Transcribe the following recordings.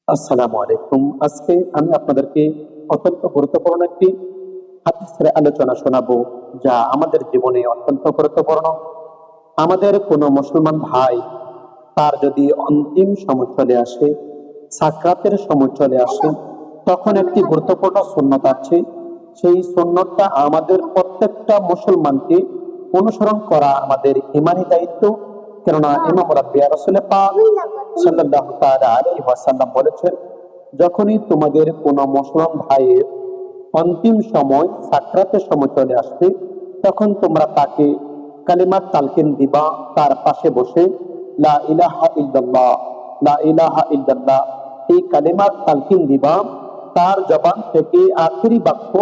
আসসালামু আলাইকুম। আজকে আমি আপনাদেরকে অত্যন্ত গুরুত্বপূর্ণ একটি হাদিসের আলোচনা শোনাবো, যা আমাদের জীবনে অত্যন্ত গুরুত্বপূর্ণ। আমাদের কোনো মুসলমান ভাই, তার যদি অন্তিম সময় চলে আসে, সাকরাতের সময় চলে আসে, তখন একটি গুরুত্বপূর্ণ সুন্নত আছে। সেই সুন্নতটা আমাদের প্রত্যেকটা মুসলমানকে অনুসরণ করা আমাদের ইমানি দায়িত্ব। কেননা ইমাম রাব্বিয়া রাসূল পাক সাল্লাল্লাহু তাআলা আলাইহি ওয়াসাল্লাম বলেছেন, যখনই তোমাদের কোনো মুসলমান ভাইয়ের অন্তিম সময় সাকরাতের সময় চলে আসবে, তখন তোমরা তাকে কালিমাত তালকিন দিবা, তার পাশে বসে লা ইলাহা ইল্লাল্লাহ, লা ইলাহা ইল্লাল্লাহ এই কালিমাত তালকিন দিবা। তার জবান থেকে আখেরি বাক্য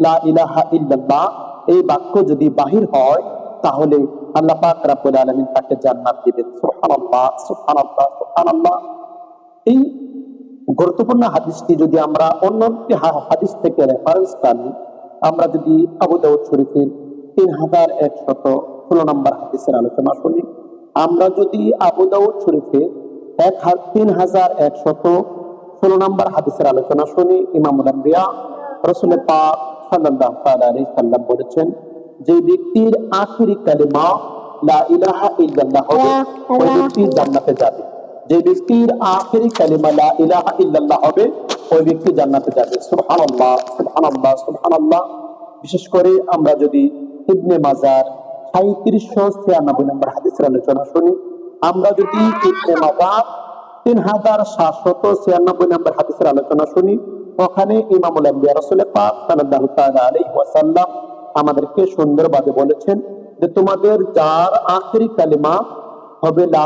লা ইলাহা ইল্লাল্লাহ এই বাক্য যদি বাহির হয়, তাহলে আল্লাহ পাক রব্বুল আলামিন তাকে জান্নাত দিবেন। সুবহানাল্লাহ, সুবহানাল্লাহ, সুবহানাল্লাহ। এই গুরুত্বপূর্ণ হাদিসটি যদি আমরা অন্য একটি হাদিস থেকে রেফারেন্স টানি, আমরা যদি আবু দাউদ শরীফের 3116 নম্বর হাদিসের আলোচনা শুনি, আমরা যদি আবু দাউদ শরীফের 3116 নম্বর হাদিসের আলোচনা শুনি, ইমামুল আম্বিয়া রাসূল পাক সাল্লাল্লাহু তাআলা আলাইহি সাল্লাম বলেছেন, যে ব্যক্তির আখেরি কালিমা লা ইলাহা ইল্লাল্লাহ হবে, ওই ব্যক্তি জান্নাতে যাবে। যে ব্যক্তির আখেরি কালিমা লা ইলাহা ইল্লাল্লাহ হবে, ওই ব্যক্তি জান্নাতে যাবে। সুবহানাল্লাহ, সুবহানাল্লাহ, সুবহানাল্লাহ। বিশেষ করে আমরা যদি ইবনে মাজার 3796 নম্বর হাদিসের আলোচনা শুনি, আমরা যদি ইবনে মাজার 3796 নম্বর হাদিসের আলোচনা শুনি, ওখানে ইমামুল আম্বিয়া রাসূল পাক সাল্লাল্লাহু তাআলা আলাইহি ওয়াসাল্লাম আমাদেরকে সুন্দরভাবে বলেছেন যে তোমাদের যার আখেরি কালিমা হবে লা